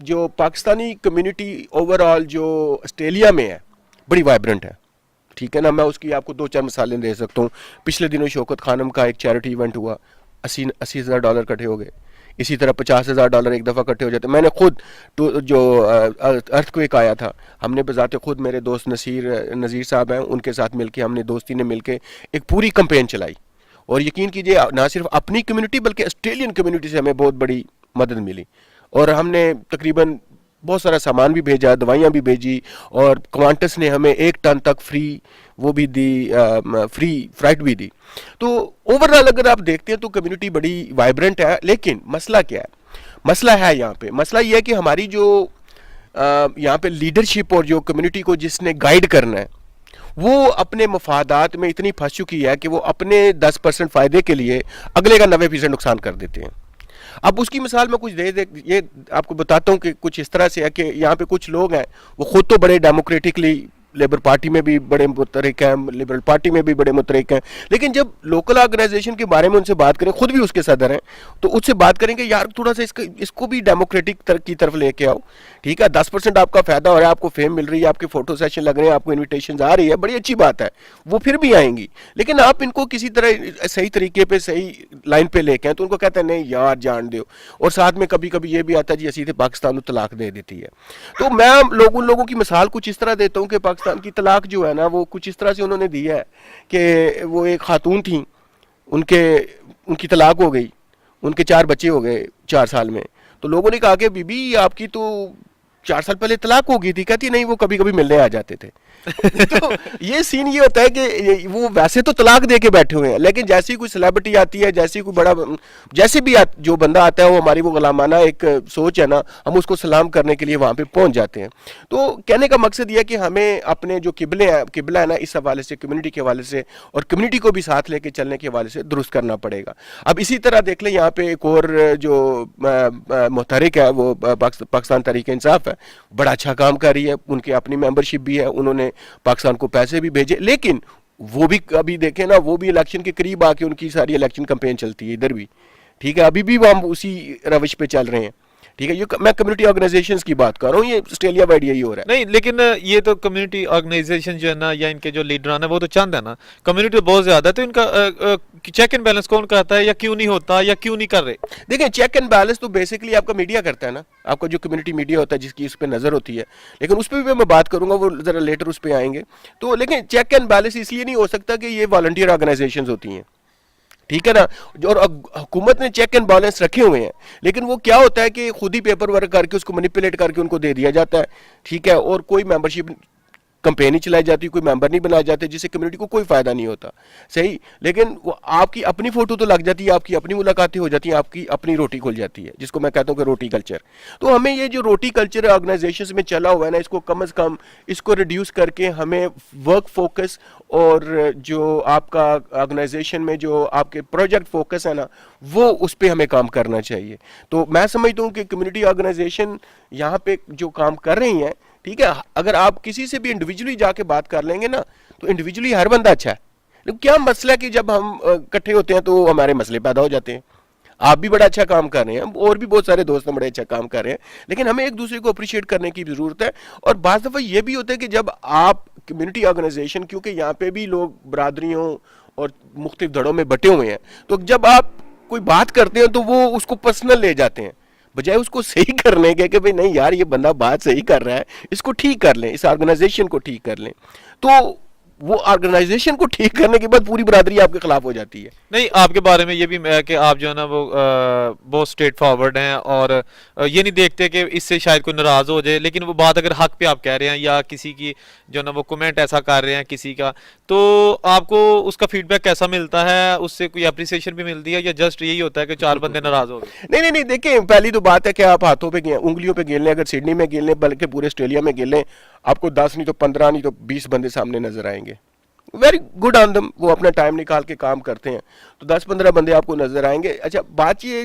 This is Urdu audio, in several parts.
جو پاکستانی کمیونٹی اوور آل جو آسٹریلیا میں ہے بڑی وائبرنٹ ہے. ٹھیک ہے نا, میں اس کی آپ کو 2-4 مثالیں دے سکتا ہوں. پچھلے دنوں شوکت خانم کا ایک چیریٹی ایونٹ ہوا, $80,000 اکٹھے ہو گئے. اسی طرح $50,000 ایک دفعہ اکٹھے ہو جاتے. میں نے خود جو ارتھ کویک آیا تھا, ہم نے بذات خود, میرے دوست نذیر صاحب ہیں, ان کے ساتھ مل کے ہم نے دوستی نے مل کے ایک پوری کمپین چلائی. اور یقین کیجئے نہ صرف اپنی کمیونٹی بلکہ آسٹریلین کمیونٹی سے ہمیں بہت بڑی مدد ملی. اور ہم نے تقریباً بہت سارا سامان بھی بھیجا, دوائیاں بھی بھیجی, اور کوانٹس نے ہمیں 1 ٹن تک فری وہ بھی دی, فری فرائٹ بھی دی. تو اوور آل اگر آپ دیکھتے ہیں تو کمیونٹی بڑی وائبرنٹ ہے. لیکن مسئلہ کیا ہے؟ مسئلہ ہے یہاں پہ, مسئلہ یہ ہے کہ ہماری جو یہاں پہ لیڈرشپ اور جو کمیونٹی کو جس نے گائیڈ کرنا ہے وہ اپنے مفادات میں اتنی پھنس چکی ہے کہ وہ اپنے 10% فائدے کے لیے اگلے کا 90% نقصان کر دیتے ہیں. اب اس کی مثال میں کچھ یہ آپ کو بتاتا ہوں کہ کچھ اس طرح سے ہے کہ یہاں پہ کچھ لوگ ہیں وہ خود تو بڑے ڈیموکریٹکلی لیبر پارٹی میں بھی بڑے متحرک ہیں, لبرل پارٹی میں بھی بڑے متحرک ہیں, لیکن جب لوکل آرگنائزیشن کے بارے میں ان سے بات کریں, خود بھی اس کے صدر ہیں, تو ان سے بات کریں کہ یار تھوڑا سا اس کو بھی ڈیموکریٹک کی طرف لے کے آؤ. ٹھیک ہے, 10% آپ کا فائدہ ہو رہا ہے, آپ کو فیم مل رہی ہے, آپ کے فوٹو سیشن لگ رہے ہیں, آپ کو انویٹیشنز آ رہی ہے, بڑی اچھی بات ہے, وہ پھر بھی آئیں گی. لیکن آپ ان کو کسی طرح صحیح طریقے پہ صحیح لائن پہ لے کے آئیں تو ان کو کہتے ہیں نہیں یار جان دو. اور ساتھ میں کبھی کبھی یہ بھی آتا ہے جی اسی پاکستان کو طلاق دے دیتی ہے. تو میں ان لوگوں کی مثال کچھ اس طرح دیتا ہوں کہ پاکستان کی طلاق جو ہے نا وہ کچھ اس طرح سے انہوں نے دی ہے کہ وہ ایک خاتون تھیں, ان کی طلاق ہو گئی, ان کے 4 بچے ہو گئے 4 سال میں. تو لوگوں نے کہا کہ بی بی آپ کی تو 4 سال پہلے طلاق ہو گئی تھی. کہتی نہیں وہ کبھی کبھی ملنے آ جاتے تھے. تو یہ سین یہ ہوتا ہے کہ وہ ویسے تو طلاق دے کے بیٹھے ہوئے ہیں, لیکن جیسی کوئی سیلیبریٹی آتی ہے, جیسی کوئی بڑا جیسے بھی جو بندہ آتا ہے وہ ہماری وہ غلامانہ ایک سوچ ہے نا, ہم اس کو سلام کرنے کے لیے وہاں پہ پہنچ جاتے ہیں. تو کہنے کا مقصد یہ ہے کہ ہمیں اپنے جو قبلہ ہے نا اس حوالے سے, کمیونٹی کے حوالے سے اور کمیونٹی کو بھی ساتھ لے کے چلنے کے حوالے سے درست کرنا پڑے گا. اب اسی طرح دیکھ لیں یہاں پہ ایک اور جو محترک ہے وہ پاکستان تحریک انصاف ہے, بڑا اچھا کام کر رہی ہے, ان کی اپنی ممبرشپ بھی ہے, انہوں نے پاکستان کو پیسے بھی بھیجے. لیکن وہ بھی ابھی دیکھیں نا, وہ بھی الیکشن کے قریب آ کے ان کی ساری الیکشن کمپین چلتی ہے ادھر بھی. ٹھیک ہے, ابھی بھی وہ ہم اسی روش پہ چل رہے ہیں. ٹھیک ہے, یہ میں کمیونٹی آرگنائزیشنز کی بات کر رہا ہوں, یہ آسٹریلیا وائڈ یہی ہو رہا ہے. نہیں لیکن یہ تو کمیونٹی آرگنائزیشن جو ہے نا یا ان کے جو لیڈران ہیں وہ تو چند ہے نا, کمیونٹی بہت زیادہ ہے, تو ان کا چیک اینڈ بیلنس کون کرتا ہے یا کیوں نہیں ہوتا یا کیوں نہیں کر رہے؟ دیکھیں چیک اینڈ بیلنس تو بیسکلی آپ کا میڈیا کرتا ہے نا, آپ کا جو کمیونٹی میڈیا ہوتا ہے جس کی اس پہ نظر ہوتی ہے, لیکن اس پہ بھی میں بات کروں گا, وہ ذرا لیٹر اس پہ آئیں گے. تو لیکن چیک اینڈ بیلنس اس لیے نہیں ہو سکتا کہ یہ والنٹیئر آرگنائزیشنز ہوتی ہیں. ٹھیک ہے نا, اور حکومت نے چیک اینڈ بیلنس رکھے ہوئے ہیں, لیکن وہ کیا ہوتا ہے کہ خود ہی پیپر ورک کر کے اس کو مینیپولیٹ کر کے ان کو دے دیا جاتا ہے. ٹھیک ہے, اور کوئی ممبرشپ کمپین ہی چلائی جاتی, کوئی ممبر نہیں بنائے جاتے, جس سے کمیونٹی کو کوئی فائدہ نہیں ہوتا. صحیح, لیکن وہ آپ کی اپنی فوٹو تو لگ جاتی ہے, آپ کی اپنی ملاقاتیں ہو جاتی ہیں, آپ کی اپنی روٹی کھل جاتی ہے, جس کو میں کہتا ہوں کہ روٹی کلچر. تو ہمیں یہ جو روٹی کلچر آرگنائزیشنز میں چلا ہوا ہے نا, اس کو کم از کم اس کو ریڈیوس کر کے ہمیں ورک فوکس اور جو آپ کا آرگنائزیشن میں جو آپ کے پروجیکٹ فوکس ہے نا وہ اس پہ ہمیں کام کرنا چاہیے. تو میں سمجھتا ہوں کہ کمیونٹی آرگنائزیشن یہاں پہ جو کام کر رہی ہیں, ٹھیک ہے, اگر آپ کسی سے بھی انڈیویجولی جا کے بات کر لیں گے نا تو انڈیویجولی ہر بندہ اچھا ہے, لیکن کیا مسئلہ ہے کہ جب ہم اکٹھے ہوتے ہیں تو ہمارے مسئلے پیدا ہو جاتے ہیں. آپ بھی بڑا اچھا کام کر رہے ہیں, اور بھی بہت سارے دوست ہیں بڑے اچھا کام کر رہے ہیں, لیکن ہمیں ایک دوسرے کو اپریشیٹ کرنے کی ضرورت ہے. اور بعض دفعہ یہ بھی ہوتا ہے کہ جب آپ کمیونٹی آرگنائزیشن, کیونکہ یہاں پہ بھی لوگ برادریوں اور مختلف دھڑوں میں بٹے ہوئے ہیں, تو جب آپ کوئی بات کرتے ہیں تو وہ اس کو پرسنل لے جاتے ہیں, بجائے اس کو صحیح کرنے کے کہ بھئی نہیں یار یہ بندہ بات صحیح کر رہا ہے, اس کو ٹھیک کر لیں, اس آرگنائزیشن کو ٹھیک کر لیں. تو وہ آرگنائزیشن کو ٹھیک کرنے کے بعد پوری برادری آپ کے خلاف ہو جاتی ہے. نہیں, آپ کے بارے میں یہ بھی کہ آپ جو ہے نا وہ بہت اسٹریٹ فارورڈ ہیں, اور یہ نہیں دیکھتے کہ اس سے شاید کوئی ناراض ہو جائے, لیکن وہ بات اگر حق پہ آپ کہہ رہے ہیں یا کسی کی جو ہے نا وہ کمنٹ ایسا کر رہے ہیں کسی کا, تو آپ کو اس کا فیڈ بیک کیسا ملتا ہے, اس سے کوئی اپریسیشن بھی ملتی ہے یا جسٹ یہی ہوتا ہے کہ 4 بندے ناراض ہو گئے؟ نہیں, دیکھیں پہلی تو بات ہے کہ آپ ہاتھوں پہ انگلیوں پہ گیل لیں, اگر سڈنی میں گیل لیں بلکہ پورے آسٹریلیا میں گیل لیں, آپ کو 10 نہیں تو 15 نہیں تو 20 بندے سامنے نظر آئیں گے. ویری گڈ آن دم, وہ اپنا ٹائم نکال کے کام کرتے ہیں, تو 10-15 بندے آپ کو نظر آئیں گے. اچھا بات یہ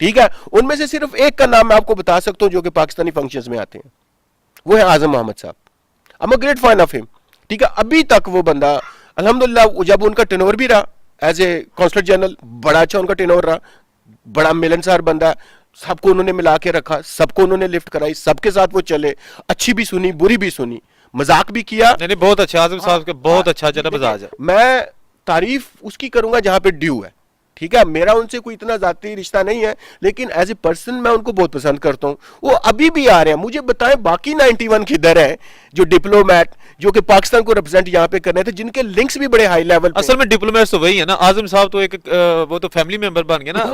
ٹھیک ہے, ان میں سے صرف ایک کا نام میں آپ کو بتا سکتا ہوں جو کہ پاکستانی فنکشنز میں آتے ہیں, وہ ہے اعظم محمد صاحب. I'm a great fan of him. ٹھیک ہے, ابھی تک وہ بندہ الحمدللہ, جب ان کا ٹرن اوور بھی رہا ایز اے کونسلر جنرل, بڑا اچھا ان کا ٹرن اوور رہا, بڑا ملنسار بندہ ہے, سب کو انہوں نے ملا کے رکھا, سب کو انہوں نے لفٹ کرائی, سب کے ساتھ وہ چلے, اچھی بھی سنی بری بھی سنی, مذاق بھی کیا. نہیں بہت اچھا اعظم صاحب کے, بہت اچھا جناب مزاج ہے. میں تعریف اس کی کروں گا جہاں پہ ڈیو ہے. ٹھیک ہے, میرا ان سے کوئی اتنا ذاتی رشتہ نہیں ہے, لیکن ایز اے پرسن میں ان کو بہت پسند کرتا ہوں. وہ ابھی بھی آ رہے ہیں. مجھے بتائیں باقی 91 کدھر ہیں جو ڈپلومیٹ جو کہ پاکستان کو ریپرزینٹ یہاں پہ کرنے تھے, جن کے لنکس بھی بڑے ہائی لیول پہ. اصل میں ڈپلومیٹس تو وہی ہے نا, اعظم صاحب تو ایک وہ تو فیملی ممبر بن گئے نا,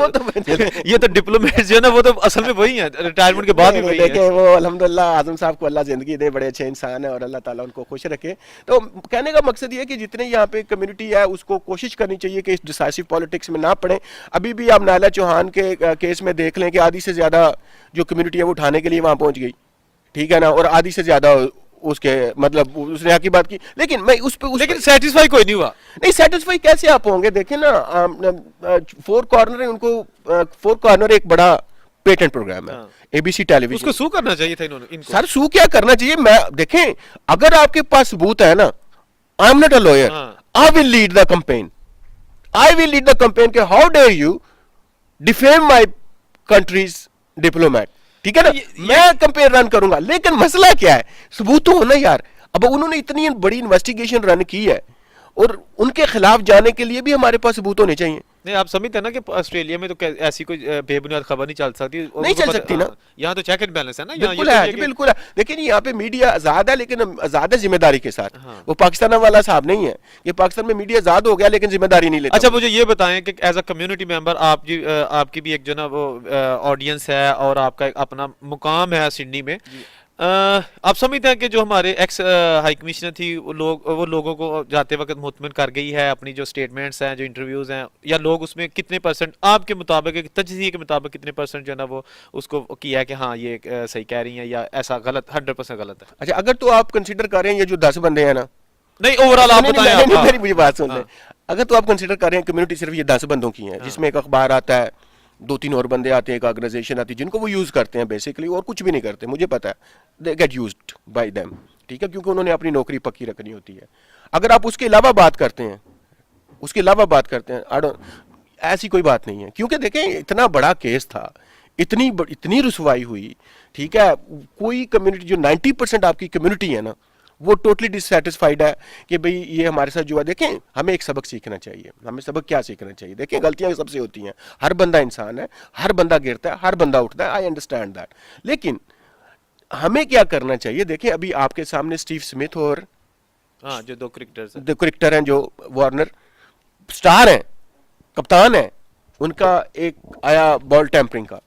یہ تو ڈپلومیٹس جو ہے نا وہ تو اصل میں وہی ہیں, ریٹائرمنٹ کے بعد بھی وہی ہیں. دیکھیں وہ الحمدللہ اعظم صاحب کو اللہ زندگی دے, بڑے اچھے انسان ہیں اور اللہ تعالیٰ ان کو خوش رکھے. تو کہنے کا مقصد یہ ہے کہ جتنے یہاں پہ کمیونٹی ہے اس کو کوشش کرنی چاہیے کہ اس ڈیسائسو پالیٹکس میں نہ پڑیں. ابھی بھی آپ نائلہ چوہان کے کیس میں دیکھ لیں کہ آدھی سے زیادہ جو کمیونٹی ہے وہ اٹھانے کے لیے وہاں پہنچ گئی, ٹھیک ہے نا, اور آدھی سے زیادہ اس کے مطلب اس نے حق کی بات کی, لیکن میں اس پہ لیکن سیٹسفائی کوئی نہیں ہوا. نہیں سیٹسفائی کیسے آپ ہوں گے؟ دیکھیں نا, فور کارنر ان کو, فور کارنر ایک بڑا پیٹنٹ پروگرام ہے اے بی سی ٹیلی ویژن. اس کو سو کرنا چاہیے تھا انہوں نے. سر سو کیا کرنا چاہیے؟ میں دیکھیں اگر آپ کے پاس ثبوت ہے نا, I am not a lawyer, I will lead the campaign, I will lead the campaign کہ how dare you defame my countries diplomat. ٹھیک ہے نا, میں کمپین رن کروں گا, لیکن مسئلہ کیا ہے؟ ثبوت تو ہونا یار. اب انہوں نے اتنی بڑی انویسٹیگیشن رن کی ہے اور ان کے خلاف جانے کے لیے بھی ہمارے پاس ثبوت ہونے چاہیے. نہیں آپ سمجھتے ہیں نا کہ آسٹریلیا میں تو ایسی کوئی بے بنیاد خبر نہیں چل سکتی, نہیں چل سکتی نا, یہاں تو چیک اینڈ بیلنس ہے نا. بالکل ہے جی, بالکل ہے. لیکن یہاں پہ میڈیا آزاد ہے, لیکن آزاد ہے ذمہ داری کے ساتھ. وہ پاکستان والا صاحب نہیں ہے, یہ پاکستان میں میڈیا آزاد ہو گیا لیکن ذمہ داری نہیں لیتا. اچھا مجھے یہ بتائیں کہ ایز اے کمیونٹی ممبر آپ کی بھی ایک جو نا وہ آڈینس ہے اور آپ کا ایک اپنا مقام ہے سڈنی میں, آپ سمجھتے ہیں کہ جو ہمارے ایکس ہائی کمشنر تھی وہ لوگوں کو جاتے وقت مطمئن کر گئی ہے اپنی جو سٹیٹمنٹس ہیں, جو انٹرویوز ہیں, یا لوگ اس میں کتنے پرسنٹ آپ کے مطابق, تجزیے کے مطابق کتنے پرسنٹ جو ہے نا وہ اس کو کیا ہے کہ ہاں یہ صحیح کہہ رہی ہیں, یا ایسا غلط 100% غلط ہے؟ اچھا اگر تو آپ کنسیڈر کر رہے ہیں یہ جو 10 بندے ہیں نا, نہیں اوورال آپ بتائیں, میری مجھے بات سن لیں. اگر تو آپ کنسیڈر کر رہے ہیں کمیونٹی صرف یہ 10 بندوں کی ہے, جس میں ایک اخبار آتا ہے, 2-3 اور بندے آتے ہیں, ایک آرگنائزیشن آتی ہے جن کو وہ یوز کرتے ہیں بیسیکلی, اور کچھ بھی نہیں کرتے, مجھے پتا ہے, they get used by them. ٹھیک ہے, کیونکہ انہوں نے اپنی نوکری پکی رکھنی ہوتی ہے. اگر آپ اس کے علاوہ بات کرتے ہیں, ایسی کوئی بات نہیں ہے. کیونکہ دیکھیں اتنا بڑا کیس تھا, اتنی رسوائی ہوئی. ٹھیک ہے, کوئی کمیونٹی جو 90% آپ کی کمیونٹی ہے نا وہ ٹوٹلی ڈسسیٹسفائیڈ ہے کہ بھئی یہ ہمارے ساتھ جو ہے. دیکھیں ہمیں ایک سبق سیکھنا چاہیے. ہمیں سبق کیا سیکھنا چاہیے؟ دیکھیں غلطیاں سب سے ہوتی ہیں, ہر بندہ انسان ہے, ہر بندہ گرتا ہے, ہر بندہ اٹھتا ہے, آئی انڈرسٹینڈ دیٹ. لیکن ہمیں کیا کرنا چاہیے؟ دیکھیں ابھی آپ کے سامنے اسٹیو سمتھ اور جو دو کرکٹر ہیں جو وارنر سٹار ہیں, کپتان ہیں, ان کا ایک آیا بال ٹیمپرنگ کا.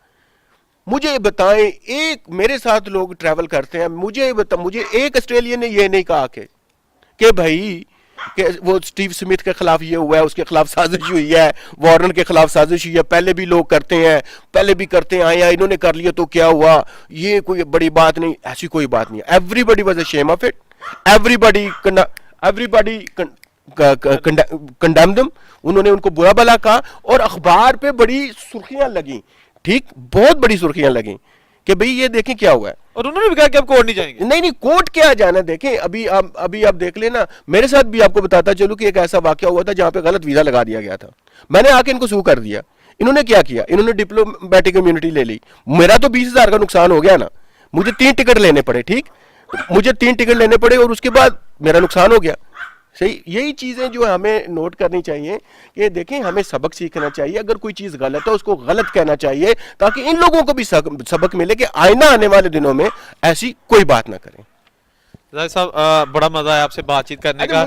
مجھے بتائیں, ایک میرے ساتھ لوگ ٹریول کرتے ہیں, مجھے ایک آسٹریلین نے یہ نہیں کہا کہ بھائی کہ وہ اسٹیو سمتھ کے خلاف یہ ہوا ہے, اس کے خلاف سازش ہوئی ہے, وارنر کے خلاف سازش ہوئی ہے, پہلے بھی لوگ کرتے ہیں, پہلے بھی کرتے آئے ہیں, انہوں نے کر لیا تو کیا ہوا, یہ کوئی بڑی بات نہیں. ایسی کوئی بات نہیں. Everybody was a shame of it, everybody condemn them. انہوں نے ان کو برا بلا کہا اور اخبار پہ بڑی سرخیاں لگیں, ٹھیک, بہت بڑی سرخیاں لگیں کہ بھئی یہ دیکھیں کیا ہوا ہے. اور انہوں نے بھی کہا کہ اب کورٹ نہیں جائیں گے. نہیں کورٹ کیا جانا. دیکھیں ابھی آپ دیکھ لینا, میرے ساتھ بھی آپ کو بتاتا چلو کہ ایک ایسا واقعہ ہوا تھا جہاں پہ غلط ویزا لگا دیا گیا تھا. میں نے آ کے ان کو سو کر دیا. انہوں نے کیا کیا؟ انہوں نے ڈپلومیٹک کمیونٹی لے لی. میرا تو 20,000 کا نقصان ہو گیا نا, مجھے 3 ٹکٹ لینے پڑے. ٹھیک, مجھے 3 ٹکٹ لینے پڑے اور اس کے بعد میرا نقصان ہو گیا. صحیح, یہی چیزیں جو ہمیں نوٹ کرنی چاہیے کہ دیکھیں ہمیں سبق سیکھنا چاہیے. اگر کوئی چیز غلط ہے اس کو غلط کہنا چاہیے تاکہ ان لوگوں کو بھی سبق ملے کہ آئندہ آنے والے دنوں میں ایسی کوئی بات نہ کریں. زاہد صاحب بڑا مزہ ہے آپ سے بات چیت کرنے کا.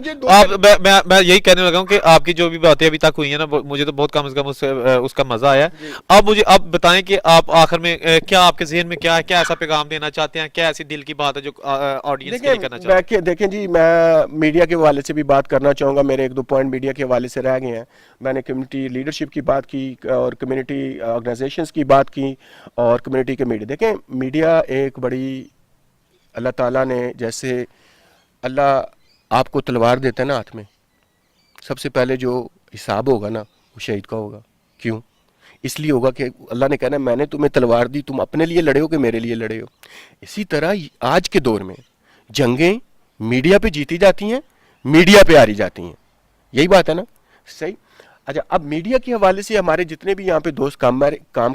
میں یہی کہنے لگا ہوں کہ آپ کی جو بھی باتیں ابھی تک ہوئی ہیں نا مجھے تو بہت کم از کم اس کا مزہ آیا. آپ مجھے اب بتائیں کہ آپ آخر میں کیا آپ کے ذہن میں کیا ہے, کیا ایسا پیغام دینا چاہتے ہیں, کیا ایسی دل کی بات ہے جو آڈینس کے لیے کرنا چاہتے ہیں؟ دیکھیں جی, میں میڈیا کے حوالے سے بھی بات کرنا چاہوں گا. میرے 1-2 پوائنٹ میڈیا کے حوالے سے رہ گئے ہیں. میں نے کمیونٹی لیڈرشپ کی بات کی اور کمیونٹی آرگنائزیشنز کی بات کی اور کمیونٹی کے میڈیا. دیکھیں میڈیا ایک بڑی, اللہ تعالیٰ نے جیسے اللہ آپ کو تلوار دیتا ہے نا ہاتھ میں, سب سے پہلے جو حساب ہوگا نا وہ شہید کا ہوگا. کیوں؟ اس لیے ہوگا کہ اللہ نے کہنا میں نے تمہیں تلوار دی، تم اپنے لیے لڑے ہو کہ میرے لیے لڑے ہو. اسی طرح آج کے دور میں جنگیں میڈیا پہ جیتی جاتی ہیں، میڈیا پہ ہاری جاتی ہیں. یہی بات ہے نا؟ صحیح. اچھا، اب میڈیا کے حوالے سے ہمارے جتنے بھی یہاں پہ دوست کام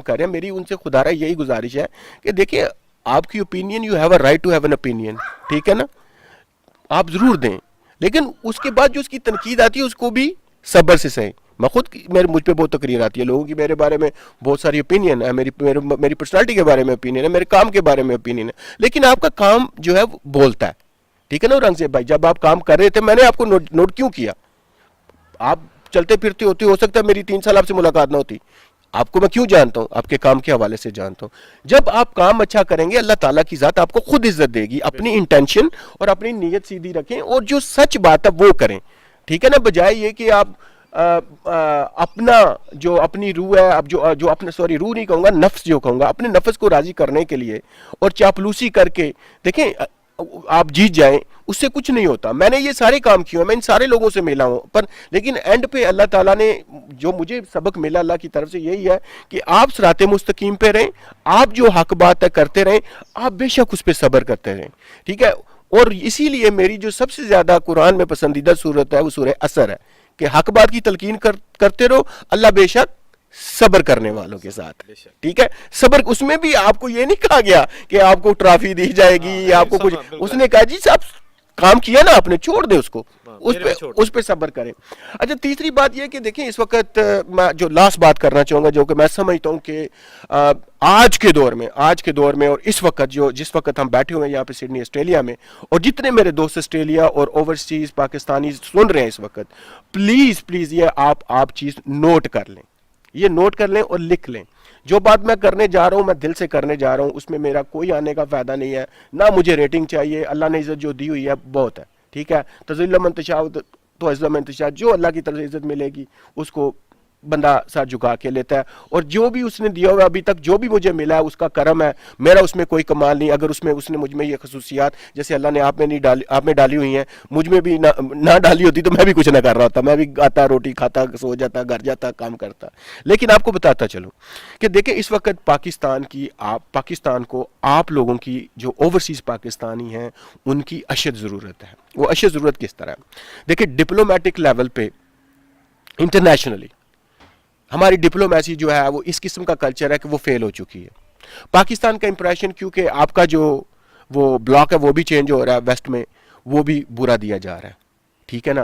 کر رہے ہیں، میری ان سے خدارہ یہی گزارش ہے کہ دیکھیں آپ کی opinion, you have a right to have an opinion, ٹھیک ہے نا، آپ ضرور دیں، لیکن اس کے بعد جو اس کی تنقید آتی ہے اس کو بھی صبر سے سہیں. میں خود مجھ پہ بہت تقریر آتی ہے لوگوں کی، میرے بارے میں بہت ساری اوپینین ہے، میری پرسنالٹی کے بارے میں اوپینین ہے، میرے کام کے بارے میں اوپینین ہے، لیکن آپ کا کام جو ہے وہ بولتا ہے. ٹھیک ہے نا اورنگزیب بھائی، جب آپ کام کر رہے تھے میں نے آپ کو نوٹ کیوں کیا؟ آپ چلتے پھرتے ہوتے، ہو سکتا ہے میری 3 سال آپ سے ملاقات نہ ہوتی، آپ کو میں کیوں جانتا ہوں؟ آپ کے کام کے حوالے سے جانتا ہوں. جب آپ کام اچھا کریں گے اللہ تعالیٰ کی ذات آپ کو خود عزت دے گی. اپنی انٹینشن اور اپنی نیت سیدھی رکھیں اور جو سچ بات ہے وہ کریں. ٹھیک ہے نا، بجائے یہ کہ آپ اپنا جو اپنی روح ہے، اب جو اپنا روح نہیں کہوں گا، نفس جو کہوں گا، اپنے نفس کو راضی کرنے کے لیے اور چاپلوسی کر کے دیکھیں آپ جیت جائیں، اس سے کچھ نہیں ہوتا. میں نے یہ سارے کام کیے ہیں، میں ان سارے لوگوں سے ملا ہوں، لیکن اینڈ پہ اللہ تعالیٰ نے جو مجھے سبق ملا اللہ کی طرف سے یہی ہے کہ آپ صراط مستقیم پہ رہیں، آپ جو حق بات ہے کرتے رہیں، آپ بے شک اس پہ صبر کرتے رہیں. ٹھیک ہے. اور اسی لیے میری جو سب سے زیادہ قرآن میں پسندیدہ صورت ہے وہ سورہ عصر ہے کہ حق بات کی تلقین کرتے رہو، اللہ بے شک صبر کرنے والوں کے ساتھ. ٹھیک ہے، صبر اس میں بھی آپ کو یہ نہیں کہا گیا کہ آپ کو ٹرافی دی جائے گی، آپ کو کچھ، اس نے کہا جی صاحب کام کیا نا آپ نے، چھوڑ دے اس کو، اس پہ صبر کریں. اچھا، تیسری بات یہ کہ دیکھیں اس وقت میں جو لاسٹ بات کرنا چاہوں گا، جو کہ میں سمجھتا ہوں کہ آج کے دور میں اور اس وقت جس وقت ہم بیٹھے ہوئے ہیں یہاں پہ سڈنی آسٹریلیا میں، اور جتنے میرے دوست آسٹریلیا اور اوورسیز پاکستانی سن رہے ہیں اس وقت، پلیز یہ آپ چیز نوٹ کر لیں، یہ نوٹ کر لیں اور لکھ لیں. جو بات میں کرنے جا رہا ہوں میں دل سے کرنے جا رہا ہوں، اس میں میرا کوئی آنے کا فائدہ نہیں ہے، نہ مجھے ریٹنگ چاہیے. اللہ نے عزت جو دی ہوئی ہے بہت ہے. ٹھیک ہے، تذل من تشاء تو عز من تشاء، جو اللہ کی طرف سے عزت ملے گی اس کو بندہ سر جھکا کے لیتا ہے. اور جو بھی اس نے دیا ہوا ابھی تک، جو بھی مجھے ملا ہے اس کا کرم ہے، میرا اس میں کوئی کمال نہیں. اگر اس نے مجھ میں یہ خصوصیات جیسے اللہ نے آپ میں ڈالی ہوئی ہیں، مجھ میں بھی نہ ڈالی ہوتی تو میں بھی کچھ نہ کر رہا ہوتا، میں بھی آتا روٹی کھاتا، سو جاتا، گھر جاتا، کام کرتا. لیکن آپ کو بتاتا چلوں کہ دیکھیں اس وقت پاکستان کو آپ لوگوں کی جو اوورسیز پاکستانی ہیں ان کی اشد ضرورت ہے. وہ اشد ضرورت کس طرح ہے؟ دیکھیں ڈپلومیٹک لیول پہ انٹرنیشنلی ہماری ڈپلومیسی جو ہے وہ اس قسم کا کلچر ہے کہ وہ فیل ہو چکی ہے. پاکستان کا امپریشن کیونکہ آپ کا جو وہ بلاک ہے وہ بھی چینج ہو رہا ہے ویسٹ میں، وہ بھی برا دیا جا رہا ہے. ٹھیک ہے نا.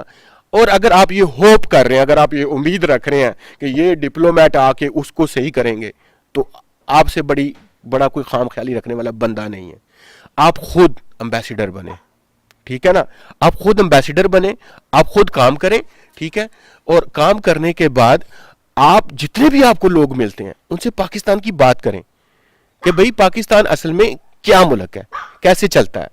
اور اگر آپ یہ ہوپ کر رہے ہیں، اگر آپ یہ امید رکھ رہے ہیں کہ یہ ڈپلومیٹ آ کے اس کو صحیح کریں گے، تو آپ سے بڑا کوئی خام خیالی رکھنے والا بندہ نہیں ہے. آپ خود امبیسیڈر بنے. ٹھیک ہے نا، آپ خود امبیسیڈر بنے، آپ خود کام کریں. ٹھیک ہے. اور کام کرنے کے بعد آپ جتنے بھی آپ کو لوگ ملتے ہیں ان سے پاکستان کی بات کریں کہ بھئی پاکستان اصل میں کیا ملک ہے، کیسے چلتا ہے،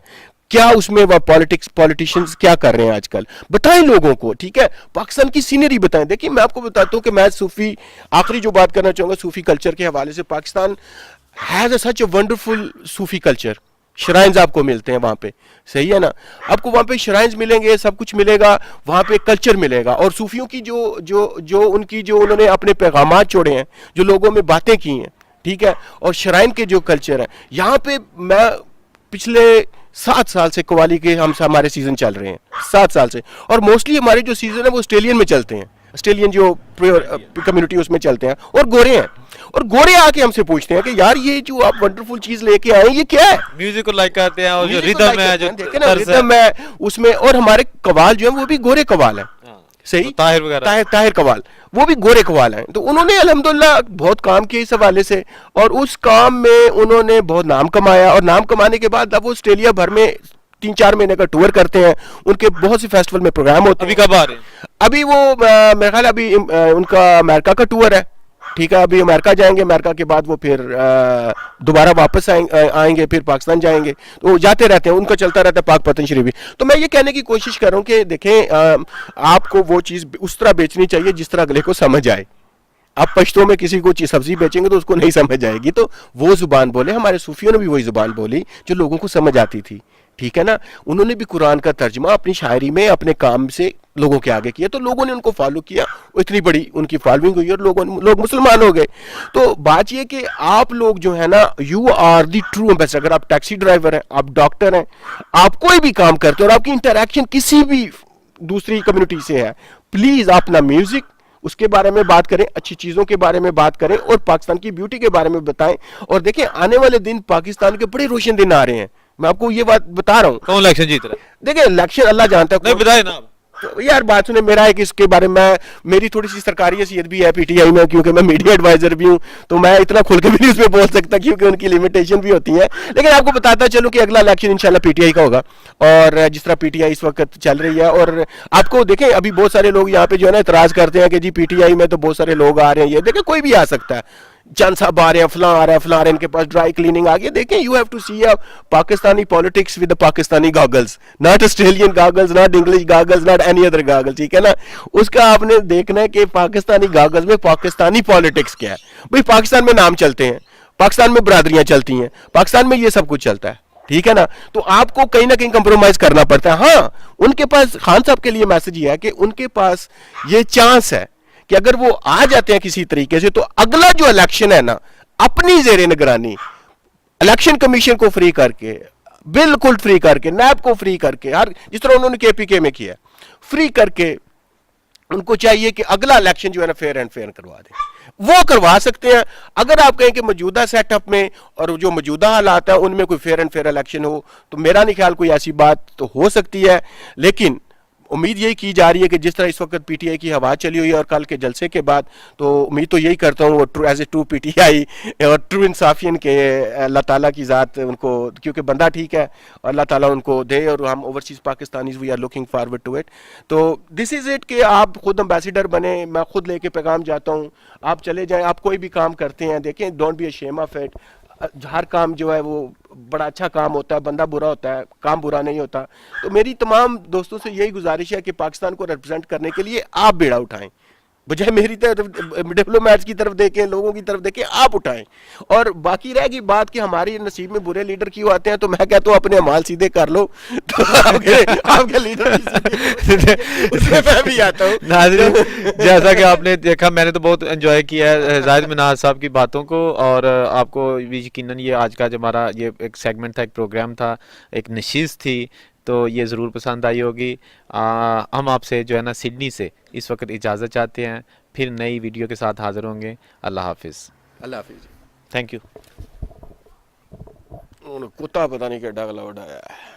کیا اس میں وہ پولیٹیشنز کیا کر رہے ہیں آج کل، بتائیں لوگوں کو. ٹھیک ہے، پاکستان کی سینری بتائیں. دیکھیں میں آپ کو بتاتا ہوں کہ میں صوفی، آخری جو بات کرنا چاہوں گا صوفی کلچر کے حوالے سے، Pakistan has a such a wonderful Sufi culture. Shrines آپ کو ملتے ہیں وہاں پہ، صحیح ہے نا، آپ کو وہاں پہ شرائنز ملیں گے، سب کچھ ملے گا، وہاں پہ کلچر ملے گا. اور صوفیوں کی جو انہوں نے اپنے پیغامات چھوڑے ہیں، جو لوگوں میں باتیں کی ہیں، ٹھیک ہے، اور شرائن کے جو کلچر ہے یہاں پہ، میں پچھلے 7 سال سے قوالی کے ہمارے سیزن چل رہے ہیں، 7 سال سے، اور موسٹلی ہمارے جو سیزن ہیں وہ آسٹریلین میں چلتے ہیں، آسٹریلین جو کمیونٹی اس میں چلتے ہیں، اور گورے ہیں، اور گورے آ کے ہم سے پوچھتے ہیں کہ یار یہ جو آپ ونڈرفل چیز لے کے آئے ہیں یہ کیا ہے؟ میوزک کو لائک کرتے ہیں، اور جو ریدم ہے، جو ریدم ہے اس میں، اور ہمارے قوال جو ہیں وہ بھی گورے قوال ہیں. صحیح، طاہر وغیرہ، طاہر قوال وہ بھی گورے قوال ہیں. تو انہوں نے الحمدللہ بہت کام کیا اس حوالے سے، اور اس کام میں انہوں نے بہت نام کمایا، اور نام کمانے کے بعد اب وہ آسٹریلیا بھر میں 3-4 مہینے کا ٹور کرتے ہیں. ان کے بہت سی فیسٹیول میں پروگرام ہوتے ہیں. ابھی کب آ رہے ہیں؟ ابھی وہ میرا خیال ابھی ان کا امریکہ کا ٹور ہے. ٹھیک ہے، ابھی امریکہ جائیں گے، امریکہ کے بعد وہ پھر دوبارہ واپس آئیں گے، پھر پاکستان جائیں گے. تو وہ جاتے رہتے ہیں، ان کا چلتا رہتا ہے پاک پتن شریف بھی. تو میں یہ کہنے کی کوشش کر رہا ہوں کہ دیکھیں آپ کو وہ چیز اس طرح بیچنی چاہیے جس طرح اگلے کو سمجھ آئے. آپ پشتوں میں کسی کو سبزی بیچیں گے تو اس کو نہیں سمجھ آئے گی، تو وہ زبان بولے. ہمارے صوفیوں نے بھی وہی زبان بولی جو لوگوں کو سمجھ آتی تھی. ٹھیک ہے نا, انہوں نے بھی قرآن کا ترجمہ اپنی شاعری میں اپنے کام سے لوگوں کے آگے کیا, تو لوگوں نے ان کو فالو کیا, اتنی بڑی ان کی فالوئنگ ہوئی اور لوگ مسلمان ہو گئے. تو بات یہ کہ آپ لوگ جو ہے نا, you are the true ambassador. اگر آپ ٹیکسی ڈرائیور ہیں, آپ ڈاکٹر ہیں, آپ کوئی بھی کام کرتے ہیں اور آپ کی انٹریکشن کسی بھی دوسری کمیونٹی سے ہے, پلیز آپ اپنا میوزک اس کے بارے میں بات کریں, اچھی چیزوں کے بارے میں بات کریں اور پاکستان کی بیوٹی کے بارے میں بتائیں. اور دیکھیں آنے والے دن پاکستان کے بڑے روشن دن آ رہے ہیں, میں آپ کو یہ بات بتا رہا ہوں. کون الیکشن جیت رہا ہے؟ دیکھیں الیکشن اللہ جانتا ہے. نہیں بتائیں نا آپ. یار بات سنیں, میرا ایک اس کے بارے میں میری تھوڑی سی سرکاری حیثیت بھی ہے پی ٹی آئی میں, کیونکہ میں میڈیا ایڈوائزر بھی ہوں, تو میں اتنا کھل کے بھی نہیں اس میں بول سکتا کیونکہ ان کی لمیٹیشن بھی ہوتی ہیں. لیکن آپ کو بتاتا چلوں کہ اگلا الیکشن انشاءاللہ پی ٹی آئی کا ہوگا, اور جس طرح پی ٹی آئی اس وقت چل رہی ہے, اور آپ کو دیکھیں ابھی بہت سارے لوگ یہاں پہ جو ہے نا اعتراض کرتے ہیں کہ جی پی ٹی آئی میں تو بہت سارے لوگ آ رہے ہیں, یہ دیکھیں کوئی بھی آ سکتا ہے, چند صاحب آ رہے ہیں, فلاں آ رہا ہے, فلاں آ رہے ہیں, ان کے پاس ڈرائی کلیننگ آ گئی. دیکھیں you have to see Pakistani politics with Pakistani goggles, not Australian goggles, not English goggles, not any other goggle, ٹھیک ہے نا. اس کا آپ نے دیکھنا ہے کہ پاکستانی گاگلز میں پاکستانی پالیٹکس کیا ہے. بھئی پاکستان میں نام چلتے ہیں, پاکستان میں برادریاں چلتی ہیں, پاکستان میں یہ سب کچھ چلتا ہے, ٹھیک ہے نا. تو آپ کو کہیں نہ کہیں کمپرومائز کرنا پڑتا ہے. ہاں ان کے پاس, خان صاحب کے لیے میسج یہ ہے کہ ان کے پاس یہ چانس ہے کہ اگر وہ آ جاتے ہیں کسی طریقے سے, تو اگلا جو الیکشن ہے نا, اپنی زیر نگرانی الیکشن کمیشن کو فری کر کے, بالکل فری کر کے, نیب کو فری کر کے, ہر جس طرح انہوں نے کے پی کے میں کیا, فری کر کے ان کو چاہیے کہ اگلا الیکشن جو ہے نا فیئر اینڈ فیئر کروا دیں. وہ کروا سکتے ہیں. اگر آپ کہیں کہ موجودہ سیٹ اپ میں اور جو موجودہ حالات ہیں ان میں کوئی فیئر اینڈ فیئر الیکشن ہو, تو میرا نہیں خیال کوئی ایسی بات تو ہو سکتی ہے. لیکن امید یہی کی جا رہی ہے کہ جس طرح اس وقت پی ٹی آئی کی ہوا چلی ہوئی ہے, اور کل کے جلسے کے بعد تو امید تو یہی کرتا ہوں وہ as a true P T I اور ٹرو انصافین کے اللہ تعالیٰ کی ذات ان کو, کیونکہ بندہ ٹھیک ہے, اور اللہ تعالیٰ ان کو دے, اور ہم overseas Pakistanis we are looking forward to it. تو دس از اٹ کہ آپ خود امبیسیڈر بنیں, میں خود لے کے پیغام جاتا ہوں, آپ چلے جائیں, آپ کوئی بھی کام کرتے ہیں دیکھیں don't be a shame of it. ہر کام جو ہے وہ بڑا اچھا کام ہوتا ہے, بندہ برا ہوتا ہے, کام برا نہیں ہوتا. تو میری تمام دوستوں سے یہی گزارش ہے کہ پاکستان کو ریپرزینٹ کرنے کے لیے آپ بیڑا اٹھائیں, بجائے میری طرف ڈپلومیٹس کی طرف دیکھیں, لوگوں کی طرف دیکھیں, آپ اٹھائیں. اور باقی رہ گئی بات کہ ہماری نصیب میں برے لیڈر کیوں آتے ہیں, تو میں کہتا ہوں اپنے اعمال سیدھے کر لو, تو آپ کے لیڈر اس میں میں بھی آتا ہوں. ناظرین جیسا کہ آپ نے دیکھا, میں نے تو بہت انجوائے کیا ہے زاہد منہاج صاحب کی باتوں کو, اور آپ کو بھی یقیناً یہ آج کا جو ہمارا یہ ایک سیگمنٹ تھا, ایک پروگرام تھا, ایک نشست تھی, تو یہ ضرور پسند آئی ہوگی. ہم آپ سے جو ہے نا سڈنی سے اس وقت اجازت چاہتے ہیں, پھر نئی ویڈیو کے ساتھ حاضر ہوں گے. اللہ حافظ. اللہ حافظ. Thank you. کتا پتہ نہیں کہ ڈاگلا اڑایا ہے.